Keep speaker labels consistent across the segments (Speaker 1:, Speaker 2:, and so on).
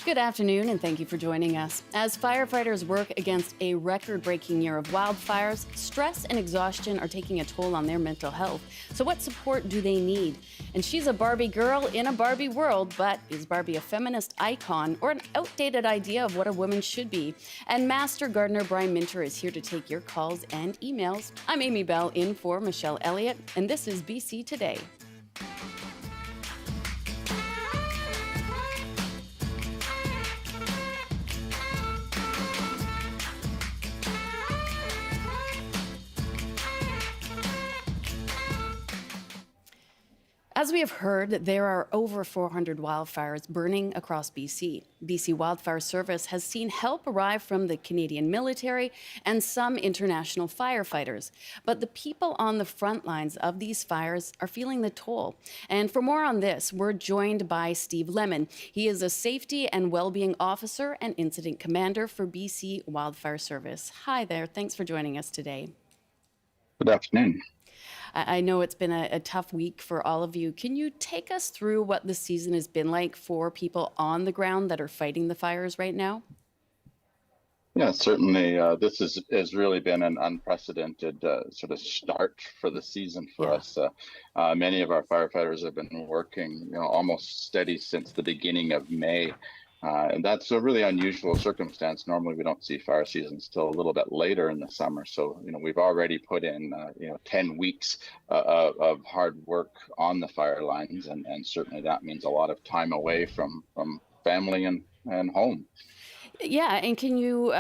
Speaker 1: Good afternoon, and thank you for joining us. As firefighters work against a record-breaking year of wildfires, stress and exhaustion are taking a toll on their mental health. So what support do they need? And she's a Barbie girl in a Barbie world, but is Barbie a feminist icon or an outdated idea of what a woman should be? And Master Gardener Brian Minter is here to take your calls and emails. I'm Amy Bell in for Michelle Elliott, and this is BC Today. As we have heard, there are over 400 wildfires burning across BC. BC Wildfire Service has seen help arrive from the Canadian military and some international firefighters. But the people on the front lines of these fires are feeling the toll. And for more on this, we're joined by Steve Lemon. He is a safety and well-being officer and incident commander for BC Wildfire Service. Hi there. Thanks for joining us today.
Speaker 2: Good afternoon.
Speaker 1: I know it's been a tough week for all of you. Can you take us through what the season has been like for people on the ground that are fighting the fires right now?
Speaker 2: Yeah, certainly. This has really been an unprecedented sort of start for the season for us. Many of our firefighters have been working, almost steady since the beginning of May. And that's a really unusual circumstance. Normally, we don't see fire seasons till a little bit later in the summer. So, we've already put in, 10 weeks of hard work on the fire lines. And certainly that means a lot of time away from family and home.
Speaker 1: Yeah, and can you,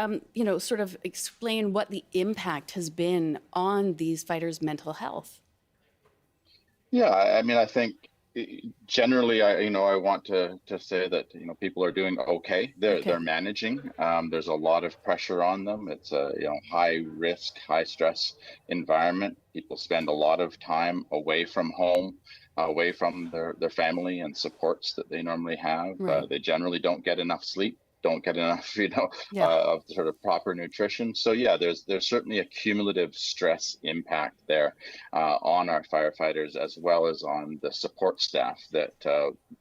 Speaker 1: sort of explain what the impact has been on these fighters' mental health?
Speaker 2: Yeah, I think generally, I want to say that people are doing okay. They're managing. There's a lot of pressure on them. It's a high risk, high stress environment. People spend a lot of time away from home, away from their family and supports that they normally have.
Speaker 1: Right.
Speaker 2: They generally don't get enough sleep. Don't get enough,
Speaker 1: Yeah.
Speaker 2: of sort of proper nutrition. So yeah, there's certainly a cumulative stress impact there on our firefighters as well as on the support staff that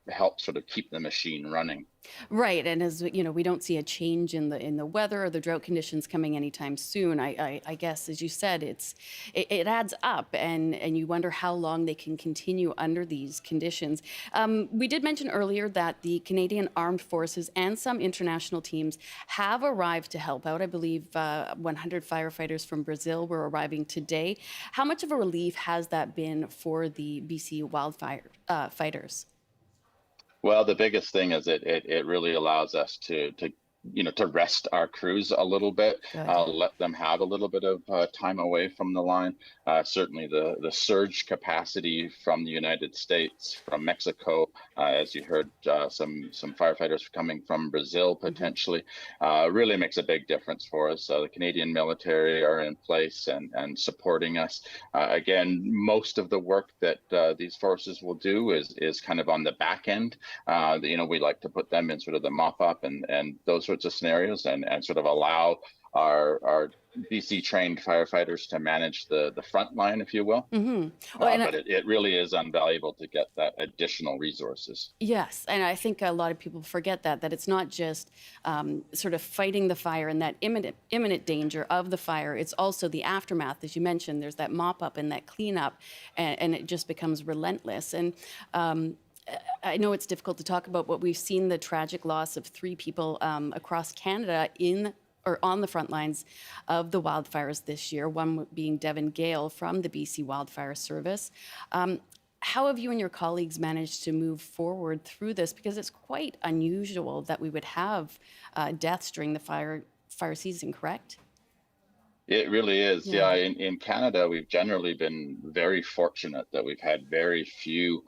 Speaker 2: help sort of keep the machine running.
Speaker 1: Right, and as you know, we don't see a change in the weather or the drought conditions coming anytime soon. I guess, as you said, it adds up, and you wonder how long they can continue under these conditions. We did mention earlier that the Canadian Armed Forces and some international teams have arrived to help out. I believe 100 firefighters from Brazil were arriving today. How much of a relief has that been for the BC wildfire fighters?
Speaker 2: Well, the biggest thing is it really allows us to rest our crews a little bit,
Speaker 1: Good.
Speaker 2: let them have a little bit of time away from the line. Certainly the surge capacity from the United States, from Mexico, as you heard, some firefighters coming from Brazil potentially, really makes a big difference for us. The Canadian military are in place and supporting us. Again, most of the work that these forces will do is kind of on the back end. We like to put them in sort of the mop up and those sorts of scenarios and sort of allow our BC trained firefighters to manage the front line, if you will.
Speaker 1: Mm-hmm. Well,
Speaker 2: But it really is invaluable to get that additional resources.
Speaker 1: yes, and I think a lot of people forget that it's not just sort of fighting the fire and that imminent danger of the fire. It's also the aftermath, as you mentioned. There's that mop up and that cleanup, and it just becomes relentless. And I know it's difficult to talk about, but we've seen the tragic loss of 3 people across Canada on the front lines of the wildfires this year, one being Devin Gale from the BC Wildfire Service. How have you and your colleagues managed to move forward through this? Because it's quite unusual that we would have deaths during the fire season, correct?
Speaker 2: It really is.
Speaker 1: Yeah.
Speaker 2: Yeah, in Canada, we've generally been very fortunate that we've had very few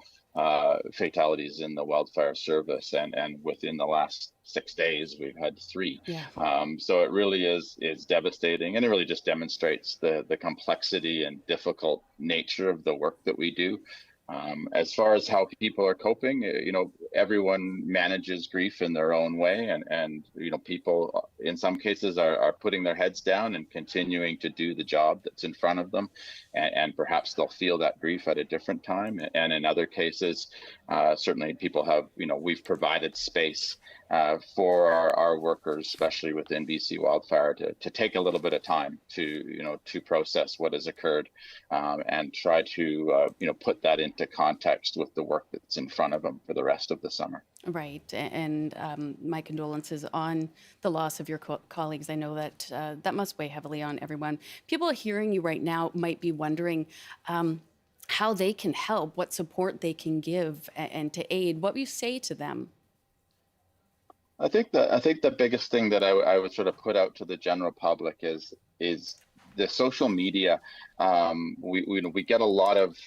Speaker 2: fatalities in the wildfire service, and within the last 6 days we've had 3.
Speaker 1: Yeah.
Speaker 2: So it really is devastating, and it really just demonstrates the complexity and difficult nature of the work that we do. As far as how people are coping, everyone manages grief in their own way, and people in some cases are putting their heads down and continuing to do the job that's in front of them, and perhaps they'll feel that grief at a different time, and in other cases, Certainly people have, we've provided space for our workers, especially within BC Wildfire, to take a little bit of time to process what has occurred, and try to, put that into context with the work that's in front of them for the rest of the summer.
Speaker 1: Right. And my condolences on the loss of your colleagues. I know that that must weigh heavily on everyone. People hearing you right now might be wondering how they can help, what support they can give and to aid. What would you say to them?
Speaker 2: I think the biggest thing that I would sort of put out to the general public is the social media. We get a lot of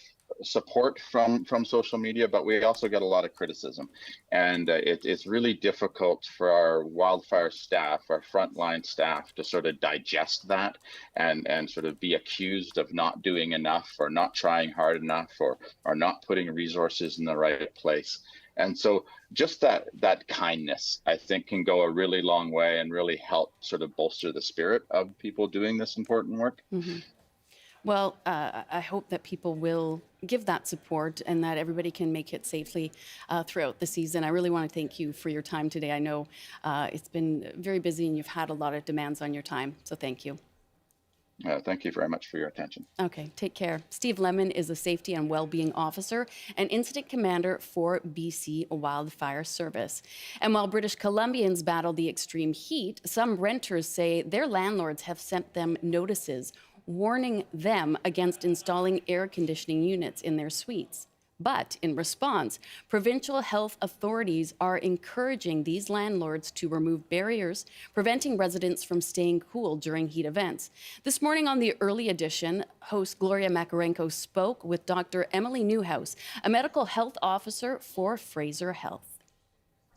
Speaker 2: support from social media, but we also get a lot of criticism, and it's really difficult for our wildfire staff, our frontline staff, to sort of digest that and sort of be accused of not doing enough, or not trying hard enough, or not putting resources in the right place. And so just that kindness, I think, can go a really long way and really help sort of bolster the spirit of people doing this important work.
Speaker 1: Mm-hmm. Well, I hope that people will give that support and that everybody can make it safely throughout the season. I really want to thank you for your time today. I know it's been very busy and you've had a lot of demands on your time, so thank you.
Speaker 2: Thank you very much for your attention.
Speaker 1: Okay, take care. Steve Lemon is a Safety and Wellbeing Officer and Incident Commander for BC Wildfire Service. And while British Columbians battle the extreme heat, some renters say their landlords have sent them notices warning them against installing air conditioning units in their suites. But in response, provincial health authorities are encouraging these landlords to remove barriers, preventing residents from staying cool during heat events. This morning on the Early Edition, host Gloria Makarenko spoke with Dr. Emily Newhouse, a medical health officer for Fraser Health.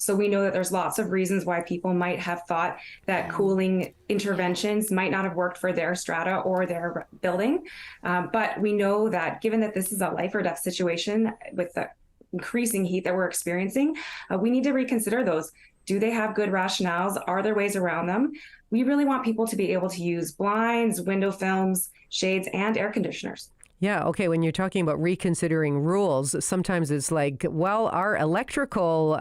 Speaker 3: So we know that there's lots of reasons why people might have thought that cooling interventions might not have worked for their strata or their building. But we know that given that this is a life or death situation with the increasing heat that we're experiencing, we need to reconsider those. Do they have good rationales? Are there ways around them? We really want people to be able to use blinds, window films, shades, and air conditioners.
Speaker 4: Yeah, okay, when you're talking about reconsidering rules, sometimes it's like, well, our electrical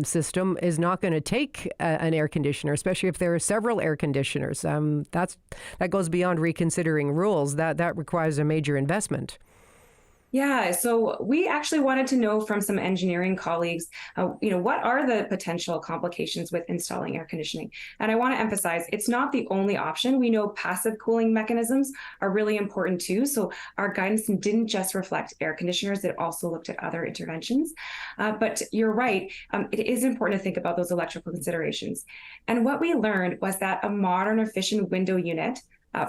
Speaker 4: system is not going to take an air conditioner, especially if there are several air conditioners. That goes beyond reconsidering rules. That requires a major investment.
Speaker 3: Yeah, so we actually wanted to know from some engineering colleagues, what are the potential complications with installing air conditioning? And I want to emphasize, it's not the only option. We know passive cooling mechanisms are really important too. So our guidance didn't just reflect air conditioners, it also looked at other interventions. But you're right, it is important to think about those electrical considerations. And what we learned was that a modern efficient window unit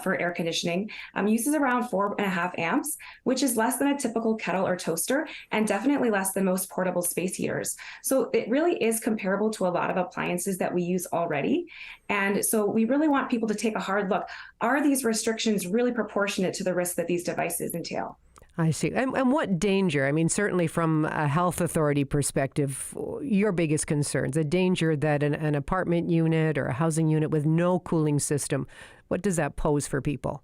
Speaker 3: for air conditioning uses around 4.5 amps, which is less than a typical kettle or toaster and definitely less than most portable space heaters. So it really is comparable to a lot of appliances that we use already. And so we really want people to take a hard look. Are these restrictions really proportionate to the risk that these devices entail?
Speaker 4: I see. And what danger? I mean, certainly from a health authority perspective, your biggest concerns, a danger that an apartment unit or a housing unit with no cooling system, what does that pose for people?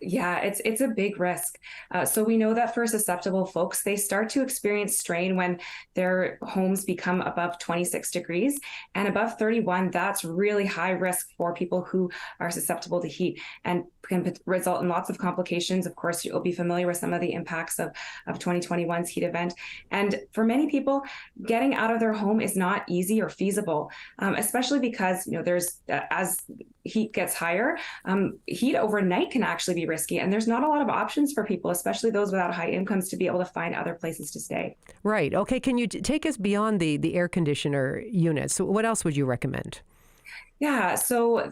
Speaker 3: Yeah, it's a big risk. So we know that for susceptible folks, they start to experience strain when their homes become above 26 degrees and above 31. That's really high risk for people who are susceptible to heat and can result in lots of complications. Of course, you'll be familiar with some of the impacts of 2021's heat event. And for many people, getting out of their home is not easy or feasible, especially because, there's as heat gets higher, heat overnight can actually be risky. And there's not a lot of options for people, especially those without high incomes, to be able to find other places to stay.
Speaker 4: Right. Okay. Can you take us beyond the air conditioner units? What else would you recommend?
Speaker 3: Yeah, so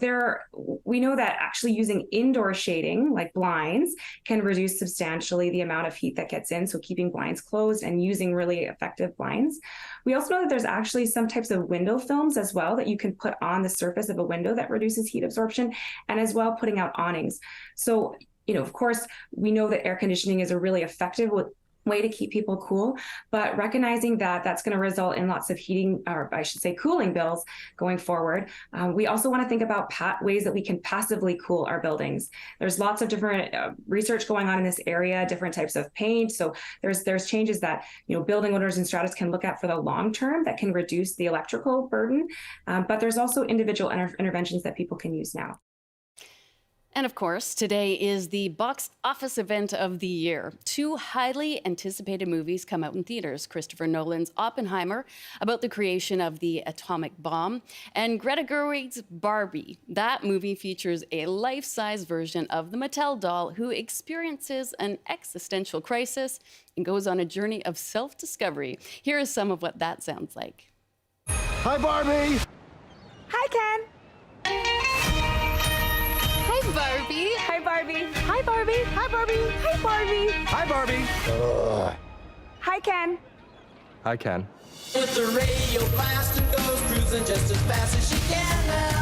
Speaker 3: we know that actually using indoor shading, like blinds, can reduce substantially the amount of heat that gets in. So keeping blinds closed and using really effective blinds. We also know that there's actually some types of window films as well that you can put on the surface of a window that reduces heat absorption, and as well putting out awnings. So, of course, we know that air conditioning is a really effective way to keep people cool, but recognizing that that's going to result in lots of heating, or I should say cooling bills going forward. We also want to think about ways that we can passively cool our buildings. There's lots of different research going on in this area, different types of paint. So there's changes that building owners and strata can look at for the long term that can reduce the electrical burden. But there's also individual interventions that people can use now.
Speaker 1: And of course, today is the box office event of the year. Two highly anticipated movies come out in theaters. Christopher Nolan's Oppenheimer, about the creation of the atomic bomb, and Greta Gerwig's Barbie. That movie features a life-size version of the Mattel doll who experiences an existential crisis and goes on a journey of self-discovery. Here is some of what that sounds like.
Speaker 5: Hi, Barbie!
Speaker 6: Hi, Ken!
Speaker 1: Hi, Barbie.
Speaker 6: Hi, Barbie. Hi, Barbie. Hi, Barbie. Hi, Barbie.
Speaker 5: Hi, Barbie!
Speaker 6: Hi, Ken.
Speaker 5: Hi, Ken.
Speaker 7: With the radio blast and goes cruising just as fast as she can now.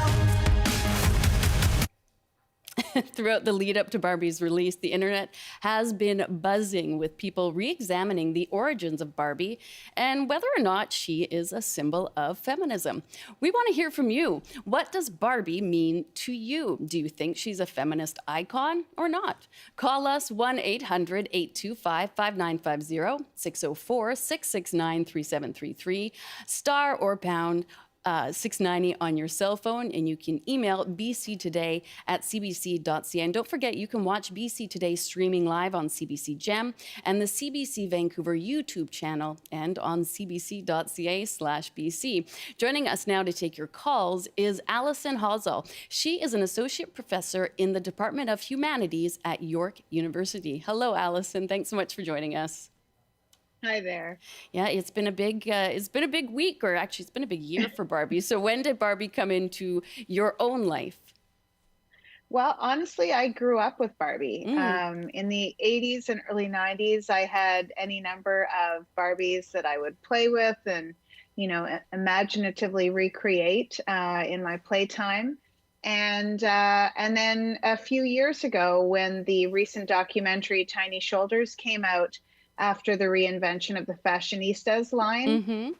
Speaker 1: Throughout the lead up to Barbie's release, the internet has been buzzing with people re-examining the origins of Barbie and whether or not she is a symbol of feminism. We want to hear from you. What does Barbie mean to you? Do you think she's a feminist icon or not? Call us 1-800-825-5950, 604-669-3733, star or pound 690 on your cell phone, and you can email bctoday@cbc.ca. And don't forget, you can watch BC Today streaming live on CBC Gem and the CBC Vancouver YouTube channel and on cbc.ca/BC. Joining us now to take your calls is Alison Hosel. She is an associate professor in the Department of Humanities at York University. Hello, Alison. Thanks so much for joining us.
Speaker 8: Hi there.
Speaker 1: Yeah, it's been a big week, or actually it's been a big year for Barbie. So when did Barbie come into your own life?
Speaker 8: Well, honestly, I grew up with Barbie. In the 80s and early 90s, I had any number of Barbies that I would play with and, imaginatively recreate in my playtime. And then a few years ago, when the recent documentary Tiny Shoulders came out, after the reinvention of the fashionistas line,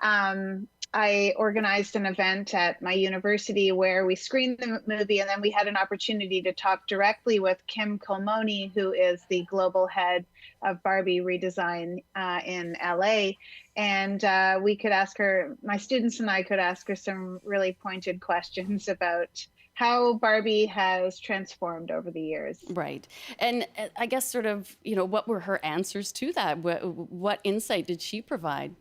Speaker 8: I organized an event at my university where we screened the movie, and then we had an opportunity to talk directly with Kim Colmoni, who is the global head of Barbie redesign in LA. And we could ask her, my students and I could ask her some really pointed questions about how Barbie has transformed over the years.
Speaker 1: Right. And I guess sort of, what were her answers to that? What insight did she provide?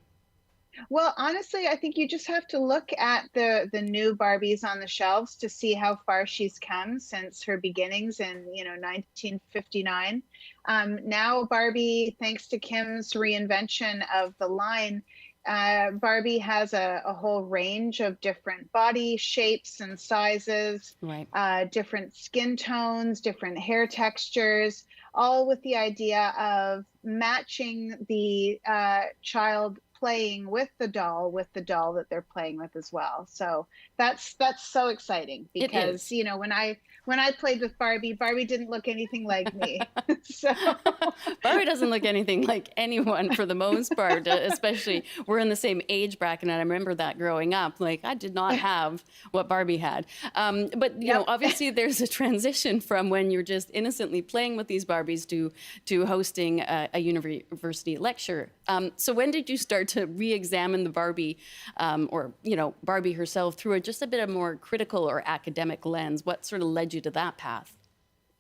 Speaker 8: Well, honestly, I think you just have to look at the new Barbies on the shelves to see how far she's come since her beginnings in 1959. Now Barbie, thanks to Kim's reinvention of the line, Barbie has a whole range of different body shapes and sizes,
Speaker 1: Right.
Speaker 8: Different skin tones, different hair textures, all with the idea of matching the child playing with the doll that they're playing with as well. So that's so exciting because when I played with Barbie didn't look anything like me. So
Speaker 1: Barbie doesn't look anything like anyone for the most part, especially we're in the same age bracket. And I remember that growing up, like I did not have what Barbie had. But obviously there's a transition from when you're just innocently playing with these Barbies to hosting a university lecture. So when did you start to re-examine the Barbie or Barbie herself through just a bit of more critical or academic lens? What sort of led you to that path?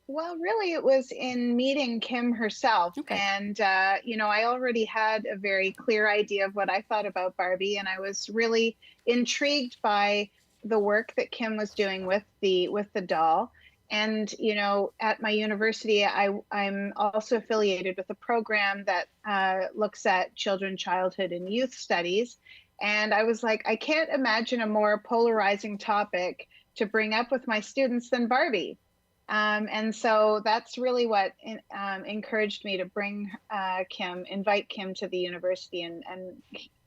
Speaker 8: Well, really, it was in meeting Kim herself.
Speaker 1: Okay.
Speaker 8: And, I already had a very clear idea of what I thought about Barbie. And I was really intrigued by the work that Kim was doing with the doll. And, at my university, I'm also affiliated with a program that looks at children, childhood, and youth studies. And I was like, I can't imagine a more polarizing topic to bring up with my students than Barbie. And so that's really what encouraged me to invite Kim to the university and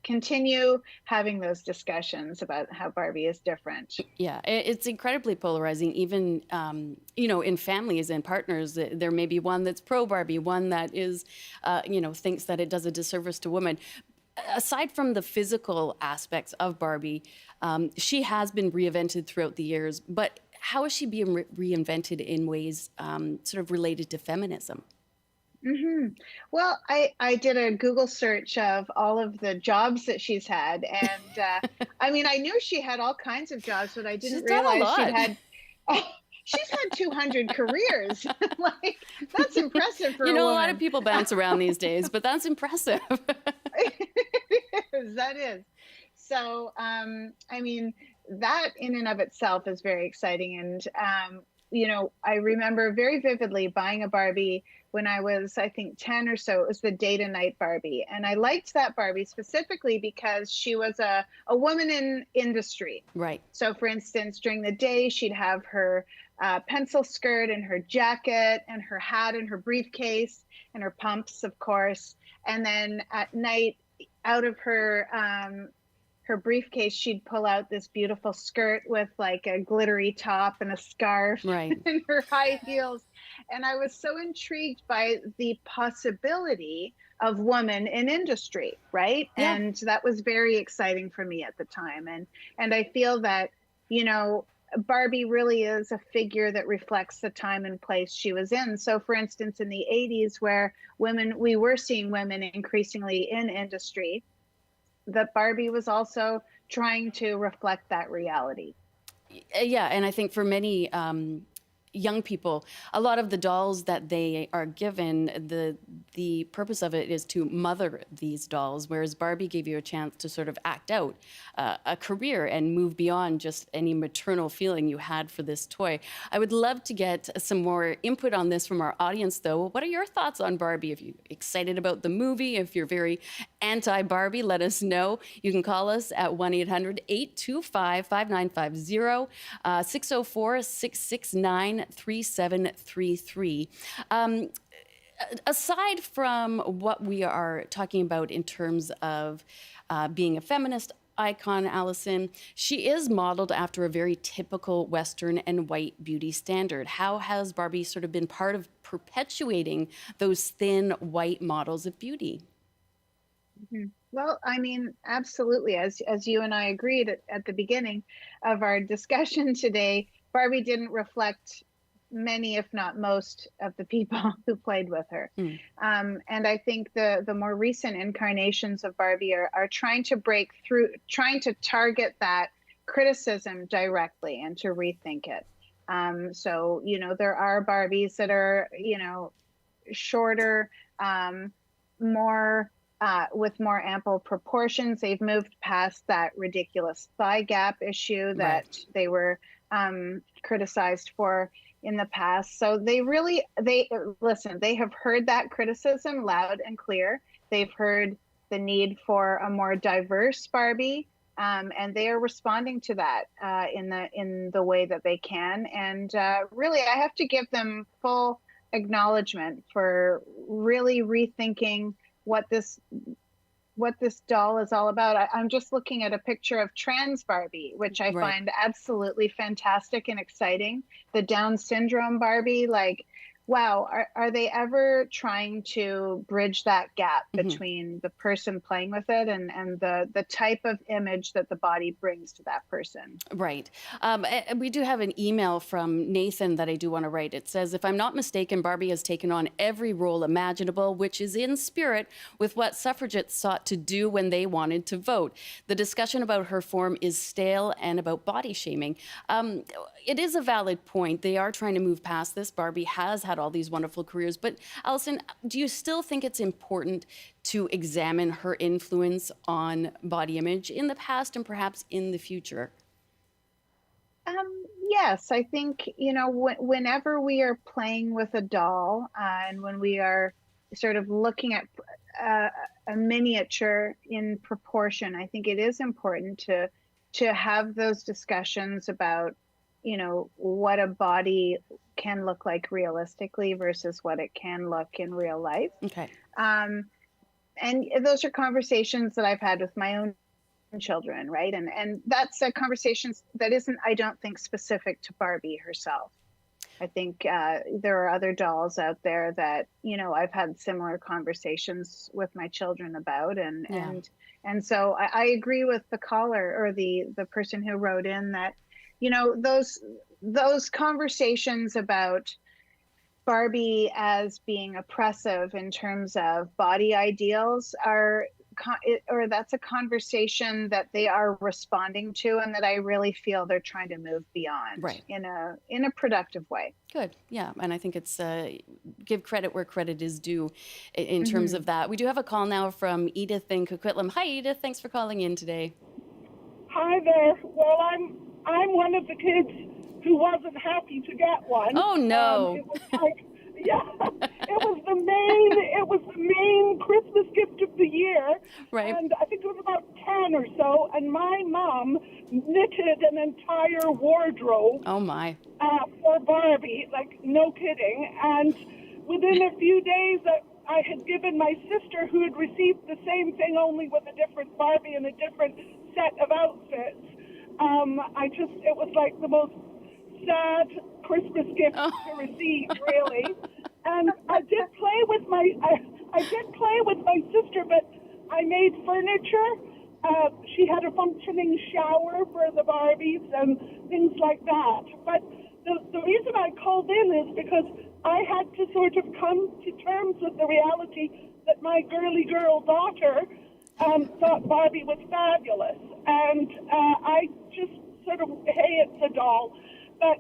Speaker 8: continue having those discussions about how Barbie is different.
Speaker 1: Yeah, it's incredibly polarizing. Even in families and partners, there may be one that's pro Barbie, one that is, thinks that it does a disservice to women. Aside from the physical aspects of Barbie, she has been reinvented throughout the years. But how is she being reinvented in ways sort of related to feminism?
Speaker 8: Hmm. Well, I did a Google search of all of the jobs that she's had. And I mean, I knew she had all kinds of jobs, but I didn't
Speaker 1: She's done a
Speaker 8: realize she'd
Speaker 1: lot.
Speaker 8: had. She's had 200 careers. Like, that's impressive for a
Speaker 1: A
Speaker 8: woman.
Speaker 1: lot of people bounce around these days, but that's impressive.
Speaker 8: That is. So, I mean, that in and of itself is very exciting. And, I remember very vividly buying a Barbie when I was, I think, 10 or so. It was the Day to Night Barbie. And I liked that Barbie specifically because she was a woman in industry.
Speaker 1: Right.
Speaker 8: So, for instance, during the day, she'd have her pencil skirt and her jacket and her hat and her briefcase and her pumps, of course. And then at night, out of her briefcase, she'd pull out this beautiful skirt with like a glittery top and a scarf,
Speaker 1: Right.
Speaker 8: and her high heels. And I was so intrigued by the possibility of women in industry, right?
Speaker 1: Yeah.
Speaker 8: And that was very exciting for me at the time. And I feel that, Barbie really is a figure that reflects the time and place she was in. So, for instance, in the 80s, where we were seeing women increasingly in industry, that Barbie was also trying to reflect that reality.
Speaker 1: Yeah, and I think for many young people, a lot of the dolls that they are given, the purpose of it is to mother these dolls, whereas Barbie gave you a chance to sort of act out a career and move beyond just any maternal feeling you had for this toy. I would love to get some more input on this from our audience, though. What are your thoughts on Barbie? If you're excited about the movie, if you're very anti-Barbie, let us know. You can call us at 1-800-825-5950, 604-669-3733. Aside from what we are talking about in terms of being a feminist icon, Allison, she is modeled after a very typical Western and white beauty standard. How has Barbie sort of been part of perpetuating those thin white models of beauty?
Speaker 8: Mm-hmm. Well, I mean, absolutely. As you and I agreed at the beginning of our discussion today, Barbie didn't reflect many, if not most, of the people who played with her. And I think the more recent incarnations of Barbie are trying to break through, trying to target that criticism directly and to rethink it. So, there are Barbies that are, shorter, more with more ample proportions. They've moved past that ridiculous thigh gap issue that they were criticized for in the past. So they have heard that criticism loud and clear. They've heard the need for a more diverse Barbie, and they are responding to that in the way that they can. And really, I have to give them full acknowledgement for really rethinking what this doll is all about. I'm just looking at a picture of trans Barbie, which I find absolutely fantastic and exciting. The Down syndrome Barbie, like, wow, are they ever trying to bridge that gap between the person playing with it and the type of image that the body brings to that person?
Speaker 1: Right. We do have an email from Nathan that I do want to write. It says, if I'm not mistaken, Barbie has taken on every role imaginable, which is in spirit with what suffragettes sought to do when they wanted to vote. The discussion about her form is stale and about body shaming. It is a valid point. They are trying to move past this. Barbie has had all these wonderful careers. But Allison, do you still think it's important to examine her influence on body image in the past and perhaps in the future?
Speaker 8: Yes, I think, whenever we are playing with a doll and when we are sort of looking at a miniature in proportion, I think it is important to have those discussions about, what a body can look like realistically versus what it can look in real life.
Speaker 1: Okay.
Speaker 8: and those are conversations that I've had with my own children, right? And that's a conversation that isn't, I don't think, specific to Barbie herself. I think there are other dolls out there that, you know, I've had similar conversations with my children about, and so I agree with the caller or the person who wrote in that, you know, those conversations about Barbie as being oppressive in terms of body ideals or that's a conversation that they are responding to, and that I really feel they're trying to move beyond,
Speaker 1: right,
Speaker 8: in a productive way.
Speaker 1: Good. Yeah. And I think it's give credit where credit is due in terms of that. We do have a call now from Edith in Coquitlam. Hi, Edith. Thanks for calling in today.
Speaker 9: Hi there. Well, I'm one of the kids who wasn't happy to get one.
Speaker 1: Oh, no.
Speaker 9: It was like, yeah, it was the main Christmas gift of the year.
Speaker 1: Right.
Speaker 9: And I think it was about 10 or so. And my mom knitted an entire wardrobe.
Speaker 1: Oh, my.
Speaker 9: For Barbie, like, no kidding. And within a few days, I had given my sister, who had received the same thing, only with a different Barbie and a different set of outfits. It was like the most sad Christmas gift to receive, really. And I did play with my sister, but I made furniture. She had a functioning shower for the Barbies and things like that. But the reason I called in is because I had to sort of come to terms with the reality that my girly girl daughter thought Barbie was fabulous. And I just sort of, hey, it's a doll. But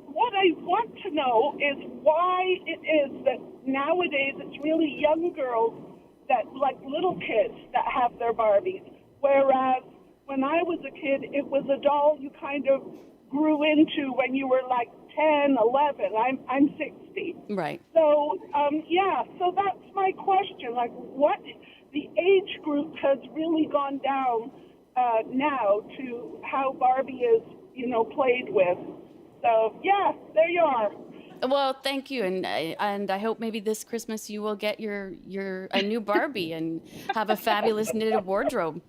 Speaker 9: what I want to know is why it is that nowadays it's really young girls that, like little kids, that have their Barbies. Whereas when I was a kid, it was a doll you kind of grew into when you were like 10, 11. I'm 60.
Speaker 1: Right.
Speaker 9: So, so that's my question. Like, what the age group has really gone down now to how Barbie is, you know, played with. So, yeah, there you are.
Speaker 1: Well, thank you, and I hope maybe this Christmas you will get a new Barbie and have a fabulous knitted wardrobe.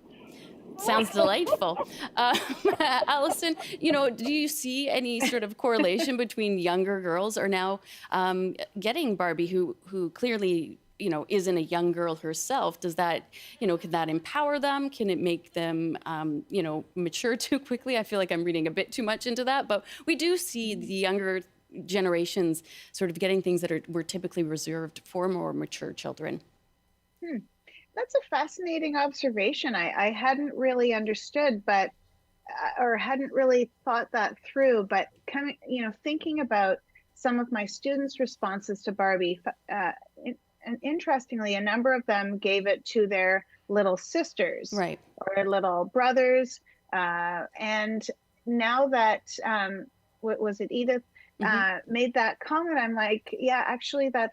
Speaker 1: Sounds delightful. Allison, you know, do you see any sort of correlation between younger girls are now getting Barbie, who clearly, you know, isn't a young girl herself? Does that, you know, can that empower them? Can it make them, you know, mature too quickly? I feel like I'm reading a bit too much into that, but we do see the younger generations sort of getting things that were typically reserved for more mature children.
Speaker 8: That's a fascinating observation. I hadn't really understood, but or hadn't really thought that through. But thinking about some of my students' responses to Barbie, and interestingly, a number of them gave it to their little sisters,
Speaker 1: right,
Speaker 8: or little brothers. And now that what was it, Edith? Made that comment, I'm like, yeah, actually I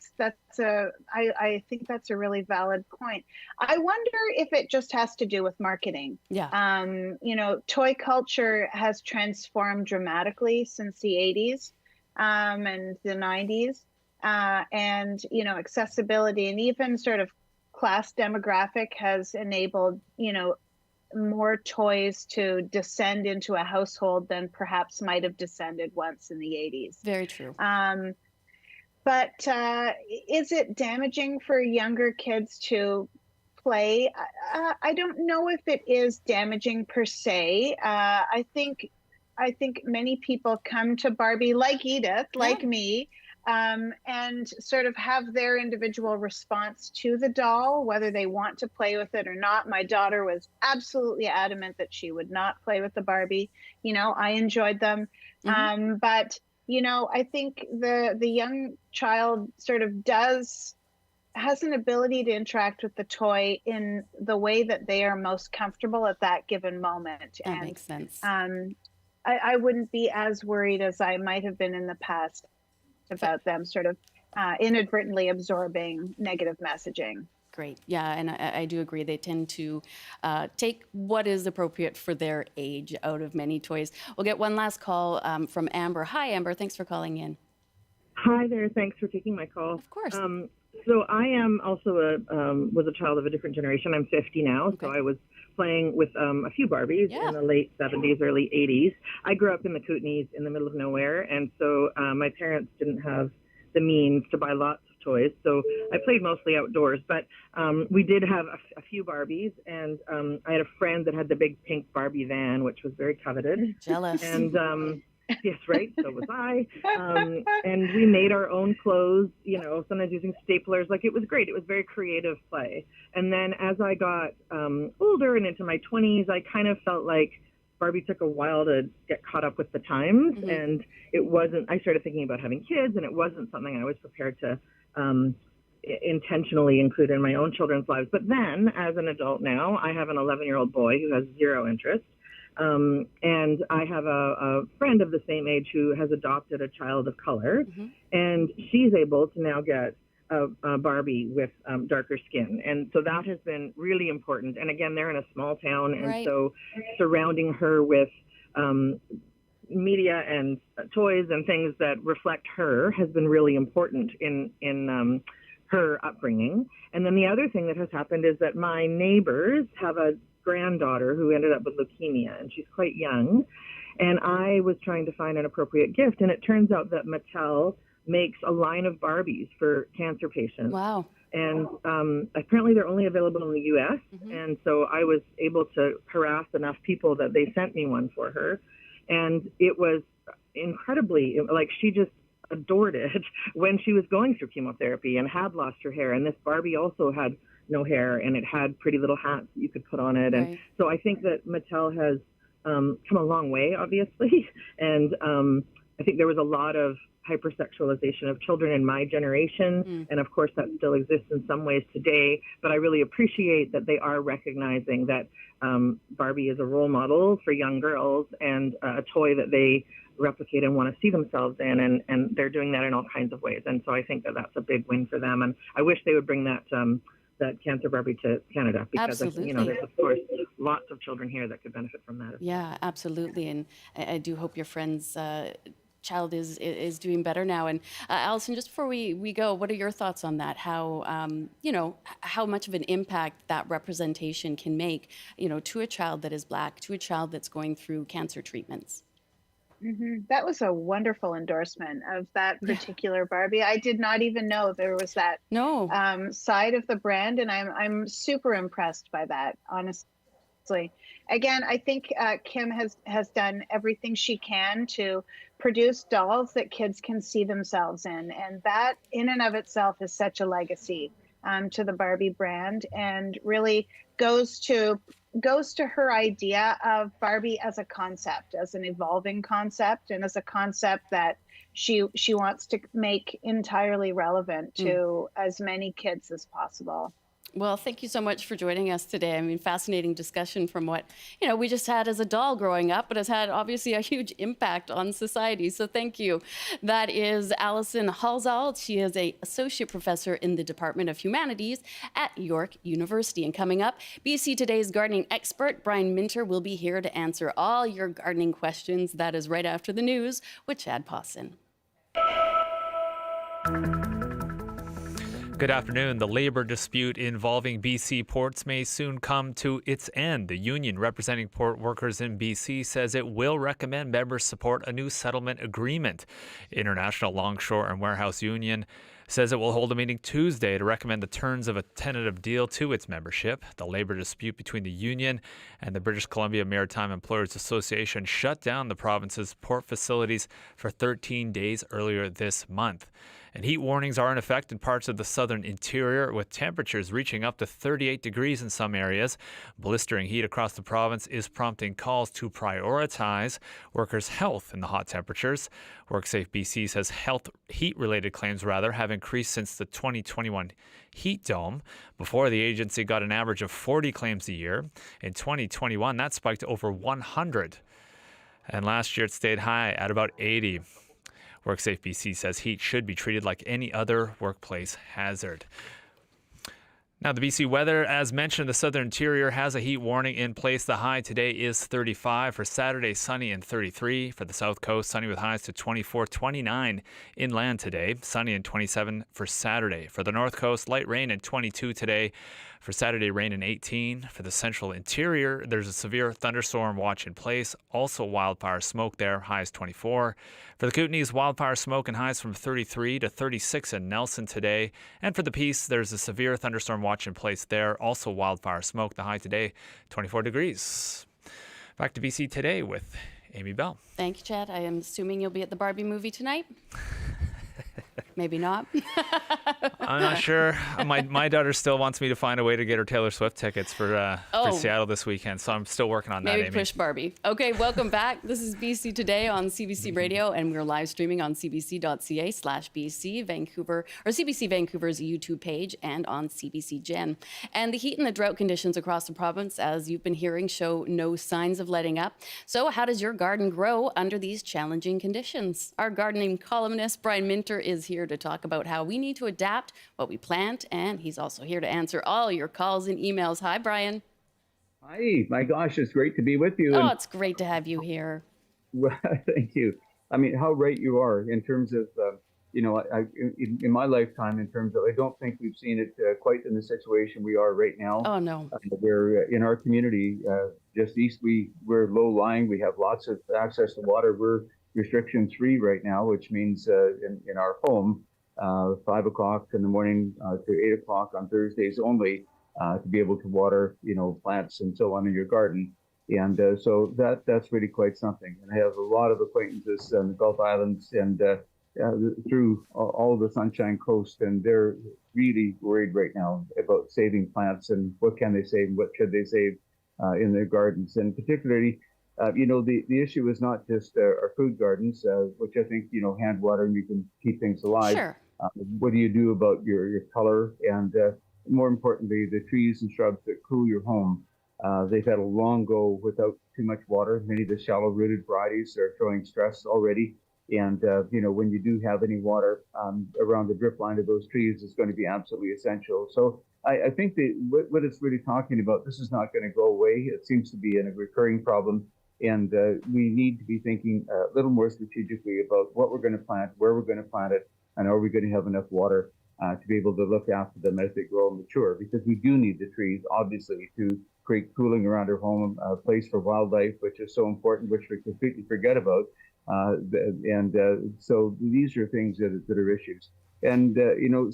Speaker 8: think that's a really valid point. I wonder if it just has to do with marketing.
Speaker 1: Yeah.
Speaker 8: You know, toy culture has transformed dramatically since the 80s and the 90s. And, you know, accessibility and even sort of class demographic has enabled, you know, more toys to descend into a household than perhaps might have descended once in the 80s.
Speaker 1: Very true.
Speaker 8: But is it damaging for younger kids to play? I don't know if it is damaging per se. I think many people come to Barbie like Edith, like me, and sort of have their individual response to the doll, whether they want to play with it or not. My daughter was absolutely adamant that she would not play with the Barbie. You know, I enjoyed them. But, you know, I think the young child sort of has an ability to interact with the toy in the way that they are most comfortable at that given moment.
Speaker 1: That makes sense.
Speaker 8: I wouldn't be as worried as I might have been in the past about them sort of inadvertently absorbing negative messaging.
Speaker 1: Great. Yeah, and I do agree. They tend to take what is appropriate for their age out of many toys. We'll get one last call from Amber. Hi, Amber. Thanks for calling in.
Speaker 10: Hi there. Thanks for taking my call.
Speaker 1: Of course.
Speaker 10: So I am also was a child of a different generation. I'm 50 now,
Speaker 1: Okay.
Speaker 10: so I was playing with a few Barbies
Speaker 1: Yeah.
Speaker 10: in the late 70s, early 80s. I grew up in the Kootenays in the middle of nowhere, and so my parents didn't have the means to buy lots of toys, so I played mostly outdoors. But we did have a few Barbies, and I had a friend that had the big pink Barbie van, which was very coveted.
Speaker 1: Jealous.
Speaker 10: And yes, right. So was I. And we made our own clothes, sometimes using staplers. Like, it was great. It was very creative play. And then as I got older and into my 20s, I kind of felt like Barbie took a while to get caught up with the times.
Speaker 1: Mm-hmm.
Speaker 10: And I started thinking about having kids, and it wasn't something I was prepared to intentionally include in my own children's lives. But then, as an adult now, I have an 11-year-old boy who has zero interest. And I have a friend of the same age who has adopted a child of color, and she's able to now get a Barbie with darker skin. And so that has been really important. And again, they're in a small town, and
Speaker 1: Right.
Speaker 10: so surrounding her with media and toys and things that reflect her has been really important in her upbringing. And then the other thing that has happened is that my neighbors have a granddaughter who ended up with leukemia, and she's quite young. And I was trying to find an appropriate gift, and it turns out that Mattel makes a line of Barbies for cancer patients.
Speaker 1: Wow.
Speaker 10: And apparently they're only available in the U.S. And so I was able to harass enough people that they sent me one for her. And it was incredibly, like, she just adored it when she was going through chemotherapy and had lost her hair. And this Barbie also had no hair, and it had pretty little hats that you could put on it. And
Speaker 1: Right.
Speaker 10: so I think that Mattel has come a long way, obviously. And I think there was a lot of hypersexualization of children in my generation. And of course, that still exists in some ways today. But I really appreciate that they are recognizing that Barbie is a role model for young girls and a toy that they replicate and want to see themselves in. And they're doing that in all kinds of ways. And so I think that that's a big win for them. And I wish they would bring that cancer Barbie to Canada, because
Speaker 1: Absolutely.
Speaker 10: There's of course lots of children here that could benefit from that.
Speaker 1: Yeah, absolutely. And I do hope your friend's child is doing better now. And Allison, just before we go, what are your thoughts on that? How how much of an impact that representation can make, to a child that is Black, to a child that's going through cancer treatments?
Speaker 8: That was a wonderful endorsement of that particular Barbie. I did not even know there was that side of the brand, and I'm super impressed by that, honestly. Again, I think Kim has done everything she can to produce dolls that kids can see themselves in, and that in and of itself is such a legacy to the Barbie brand, and really goes to her idea of Barbie as a concept, as an evolving concept, and as a concept that she wants to make entirely relevant to as many kids as possible.
Speaker 1: Well, thank you so much for joining us today. I mean, fascinating discussion from what, we just had as a doll growing up, but has had obviously a huge impact on society. So thank you. That is Allison Halsall. She is an associate professor in the Department of Humanities at York University. And coming up, BC Today's gardening expert, Brian Minter, will be here to answer all your gardening questions. That is right after the news with Chad Pawson.
Speaker 11: Good afternoon. The labor dispute involving BC ports may soon come to its end. The union representing port workers in BC says it will recommend members support a new settlement agreement. International Longshore and Warehouse Union says it will hold a meeting Tuesday to recommend the terms of a tentative deal to its membership. The labor dispute between the union and the British Columbia Maritime Employers Association shut down the province's port facilities for 13 days earlier this month. And heat warnings are in effect in parts of the southern interior, with temperatures reaching up to 38 degrees in some areas. Blistering heat across the province is prompting calls to prioritize workers' health in the hot temperatures. WorkSafe BC says heat-related claims have increased since the 2021 heat dome. Before, the agency got an average of 40 claims a year. In 2021, that spiked to over 100. And last year, it stayed high at about 80. WorkSafe BC says heat should be treated like any other workplace hazard. Now, the BC weather, as mentioned, the southern interior has a heat warning in place. The high today is 35. For Saturday, sunny and 33. For the south coast, sunny with highs to 24, 29 inland today. Sunny and 27 for Saturday. For the north coast, light rain and 22 today. For Saturday, rain and 18. For the central interior, there's a severe thunderstorm watch in place. Also wildfire smoke there, highs 24. For the Kootenays, wildfire smoke and highs from 33 to 36 in Nelson today. And for the Peace, there's a severe thunderstorm watch in place there. Also wildfire smoke, the high today, 24 degrees. Back to BC Today with Amy Bell.
Speaker 1: Thank you, Chad. I am assuming you'll be at the Barbie movie tonight. Maybe not.
Speaker 11: I'm not sure. My daughter still wants me to find a way to get her Taylor Swift tickets for Seattle this weekend, so I'm still working on that,
Speaker 1: Maybe
Speaker 11: Amy.
Speaker 1: push Barbie. Okay, welcome back. This is BC Today on CBC Radio, and we're live streaming on cbc.ca/BC Vancouver, or CBC Vancouver's YouTube page, and on CBC Gen. And the heat and the drought conditions across the province, as you've been hearing, show no signs of letting up. So how does your garden grow under these challenging conditions? Our gardening columnist, Brian Minter, is here to talk about how we need to adapt what we plant, and he's also here to answer all your calls and emails. Hi, Brian.
Speaker 12: Hi, my gosh, it's great to be with you.
Speaker 1: Oh, it's great to have you here.
Speaker 12: Well, thank you. I mean, how right you are in terms of, in my lifetime, in terms of, I don't think we've seen it quite in the situation we are right now.
Speaker 1: Oh, no.
Speaker 12: We're in our community, just east, we're low lying. We have lots of access to water. We're restriction 3 right now, which means in our home, 5 o'clock in the morning to 8 o'clock on Thursdays only to be able to water, plants and so on in your garden. And so that's really quite something. And I have a lot of acquaintances on the Gulf Islands and through all of the Sunshine Coast, and they're really worried right now about saving plants and what can they save and what should they save in their gardens. And particularly, the issue is not just our food gardens, which I think, hand watering, you can keep things alive.
Speaker 1: Sure.
Speaker 12: What do you do about your color? And more importantly, the trees and shrubs that cool your home. They've had a long go without too much water. Many of the shallow-rooted varieties are showing stress already. And, when you do have any water around the drip line of those trees, it's going to be absolutely essential. So I think that what it's really talking about, this is not going to go away. It seems to be a recurring problem. And we need to be thinking a little more strategically about what we're going to plant, where we're going to plant it, and are we going to have enough water to be able to look after them as they grow and mature? Because we do need the trees, obviously, to create cooling around our home, a place for wildlife, which is so important, which we completely forget about. So these are things that are issues. And,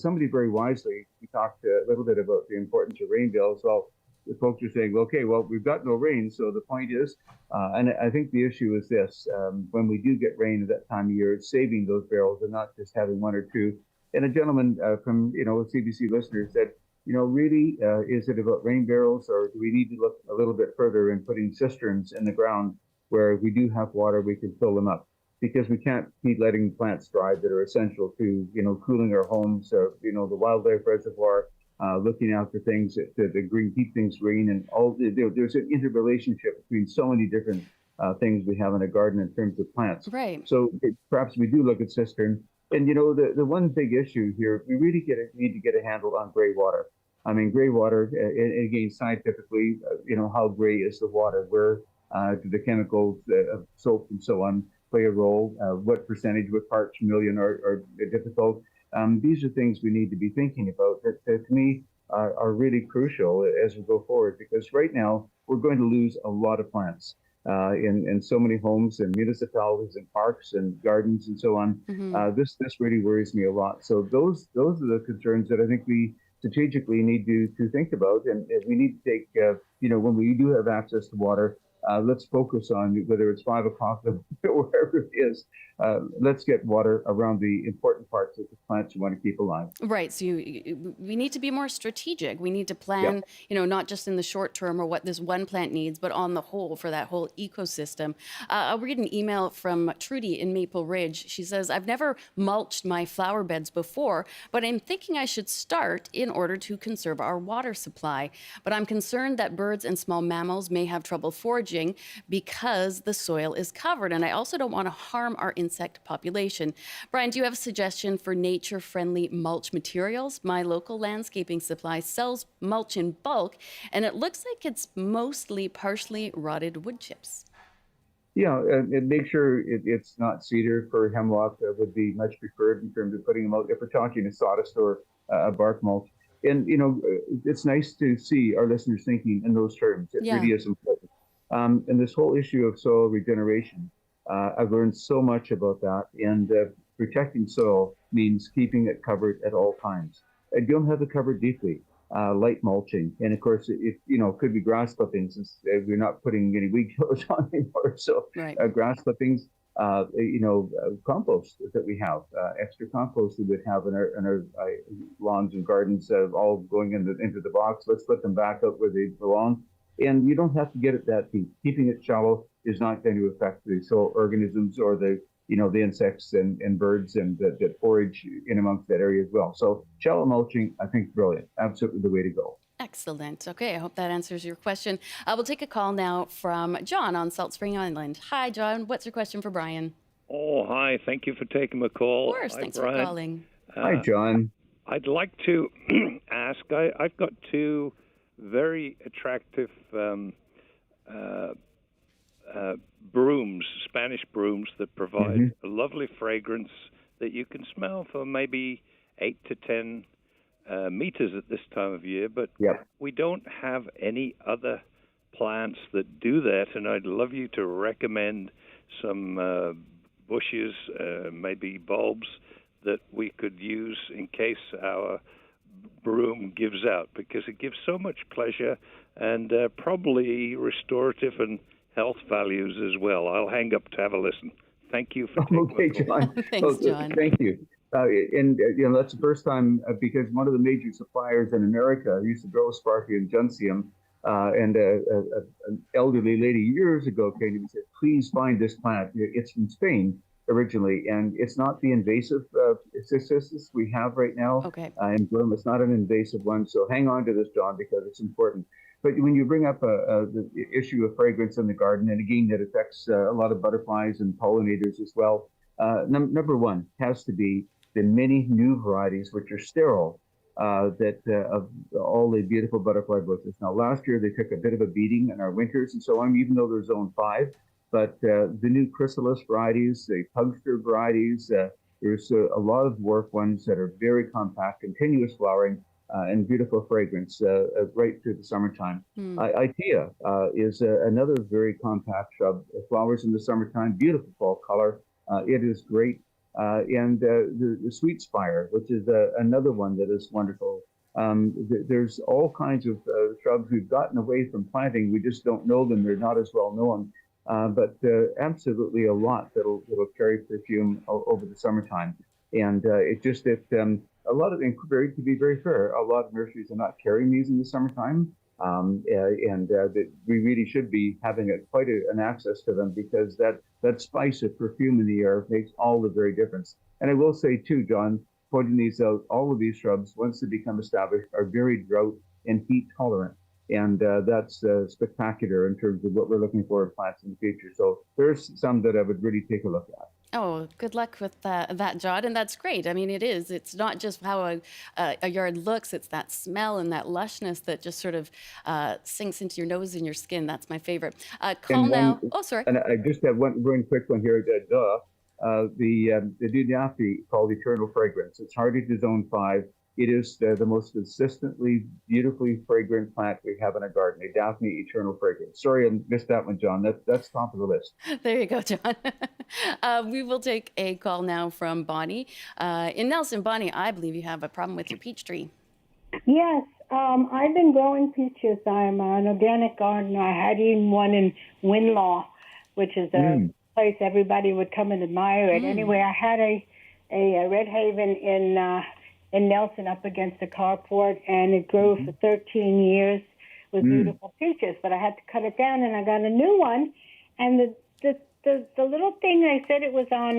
Speaker 12: somebody very wisely, we talked a little bit about the importance of rain bills. Well, the folks are saying, okay, well, we've got no rain. So the point is, and I think the issue is this, when we do get rain at that time of year, it's saving those barrels and not just having one or two. And a gentleman from, CBC listener said, really, is it about rain barrels, or do we need to look a little bit further in putting cisterns in the ground where if we do have water, we can fill them up? Because we can't keep letting plants dry that are essential to, cooling our homes, the wildlife reservoir, looking after things that green, keep things green, and all. There's an interrelationship between so many different things we have in a garden in terms of plants.
Speaker 1: Right.
Speaker 12: So perhaps we do look at cistern. And the one big issue here, we really need to get a handle on gray water. I mean, gray water, and again, scientifically, how gray is the water? Where do the chemicals of soap and so on play a role? What percentage, what parts per million are difficult? These are things we need to be thinking about that to me are really crucial as we go forward, because right now we're going to lose a lot of plants in so many homes and municipalities and parks and gardens and so on.
Speaker 1: Mm-hmm.
Speaker 12: This really worries me a lot. So those are the concerns that I think we strategically need to think about, and we need to take, when we do have access to water, let's focus on whether it's 5 o'clock or wherever it is. Let's get water around the important parts of the plants you want to keep alive.
Speaker 1: Right. So we need to be more strategic. We need to plan, not just in the short term or what this one plant needs, but on the whole for that whole ecosystem. I'll read an email from Trudy in Maple Ridge. She says, I've never mulched my flower beds before, but I'm thinking I should start in order to conserve our water supply. But I'm concerned that birds and small mammals may have trouble foraging because the soil is covered. And I also don't want to harm our insect population. Brian, do you have a suggestion for nature-friendly mulch materials? My local landscaping supply sells mulch in bulk, and it looks like it's mostly partially rotted wood chips.
Speaker 12: Yeah, and make sure it's not cedar. For hemlock would be much preferred in terms of putting them out if we're talking a sawdust or a bark mulch. And, it's nice to see our listeners thinking in those terms. It really is important. And this whole issue of soil regeneration, I've learned so much about that. And protecting soil means keeping it covered at all times. And you don't have to cover deeply. Light mulching, and of course, it could be grass clippings. Since we're not putting any weed killers on anymore, so grass clippings, compost that we have, extra compost we would have in our lawns and gardens, all going into the box. Let's put them back out where they belong, and you don't have to get it that deep. Keeping it shallow is not going to affect the soil organisms or the insects and birds and that forage in amongst that area as well. So shallow mulching, I think, brilliant. Absolutely the way to go.
Speaker 1: Excellent. Okay, I hope that answers your question. We'll take a call now from John on Salt Spring Island. Hi, John. What's your question for Brian?
Speaker 13: Oh, hi. Thank you for taking my call.
Speaker 1: Of course.
Speaker 13: Hi,
Speaker 1: thanks
Speaker 13: Brian.
Speaker 1: for calling.
Speaker 12: Hi, John.
Speaker 13: I'd like to ask, I've got two very attractive brooms, Spanish brooms that provide a lovely fragrance that you can smell for maybe 8 to 10 meters at this time of year, but we don't have any other plants that do that, and I'd love you to recommend some bushes, maybe bulbs that we could use in case our broom gives out, because it gives so much pleasure and probably restorative and health values as well. I'll hang up to have a listen. Thank you for taking my call.
Speaker 12: John.
Speaker 1: Thanks, John.
Speaker 12: Thank you. And that's the first time because one of the major suppliers in America used to grow Sparky and Gentium, and an elderly lady years ago came to me and said, "Please find this plant. It's from Spain originally, and it's not the invasive cystisus we have right now.
Speaker 1: Okay.
Speaker 12: In bloom, it's not an invasive one. So hang on to this, John, because it's important." But when you bring up the issue of fragrance in the garden, and again, that affects a lot of butterflies and pollinators as well, number one has to be the many new varieties which are sterile of all the beautiful butterfly bushes. Now, last year they took a bit of a beating in our winters and so on, even though they're zone 5. But the new chrysalis varieties, the pugster varieties, there's a lot of dwarf ones that are very compact, continuous flowering, and beautiful fragrance right through the summertime. Itea is another very compact shrub. It flowers in the summertime, beautiful fall color. It is great. And the sweet spire, which is another one that is wonderful. There's all kinds of shrubs we've gotten away from planting. We just don't know them. They're not as well known. But absolutely a lot that'll carry perfume over the summertime. And it's just that a lot of, to be very fair, a lot of nurseries are not carrying these in the summertime. That we really should be having quite an access to them, because that spice of perfume in the air makes all the very difference. And I will say too, John, pointing these out, all of these shrubs, once they become established, are very drought and heat tolerant. And that's spectacular in terms of what we're looking for in plants in the future. So there's some that I would really take a look at.
Speaker 1: Oh, good luck with that, John. And that's great. I mean, it is. It's not just how a yard looks. It's that smell and that lushness that just sort of sinks into your nose and your skin. That's my favorite. Oh, sorry.
Speaker 12: And I just have one really quick one here. The new Daphne called Eternal Fragrance. It's hardy to zone 5. It is the most consistently, beautifully fragrant plant we have in our garden, a Daphne Eternal Fragrance. Sorry, I missed that one, John. That's top of the list.
Speaker 1: There you go, John. We will take a call now from Bonnie. In Nelson, Bonnie, I believe you have a problem with your peach tree.
Speaker 14: Yes, I've been growing peaches. I'm an organic gardener. I had even one in Winlaw, which is a place everybody would come and admire it. Anyway, I had a Red Haven in Nelson up against the carport, and it grew for 13 years with beautiful peaches. But I had to cut it down, and I got a new one. And the little thing, I said it was on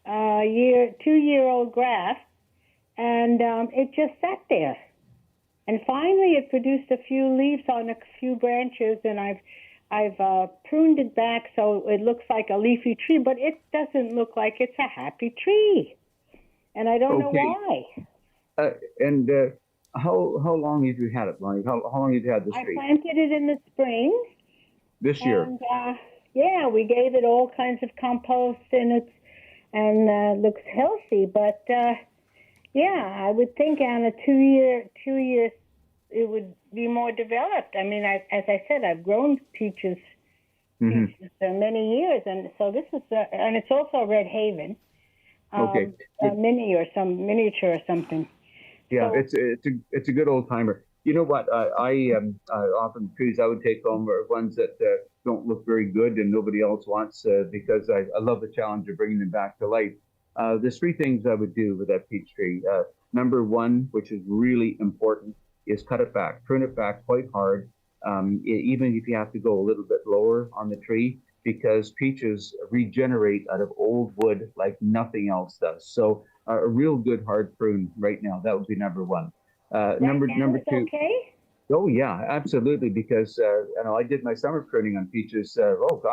Speaker 14: 2-year-old grass, and it just sat there. And finally, it produced a few leaves on a few branches, and I've I've pruned it back so it looks like a leafy tree, but it doesn't look like it's a happy tree. And I don't know why.
Speaker 12: And how long have you had it, Lonnie? How long have you had this tree?
Speaker 14: I planted it in the spring.
Speaker 12: This year?
Speaker 14: And, yeah, we gave it all kinds of compost and looks healthy. But, yeah, I would think on a 2 years, it would be more developed. I mean, as I said, I've grown peaches for many years. And so this is, and it's also Red Haven. A mini or some miniature or something.
Speaker 12: Yeah, so, it's a good old timer. You know what? I often trees I would take home are ones that don't look very good and nobody else wants because I love the challenge of bringing them back to life. There's three things I would do with that peach tree. Number one, which is really important, is cut it back, prune it back quite hard, even if you have to go a little bit lower on the tree, because peaches regenerate out of old wood like nothing else does. So a real good hard prune right now, that would be number one. Number two. Okay? Oh yeah, absolutely. Because I did my summer pruning on peaches. About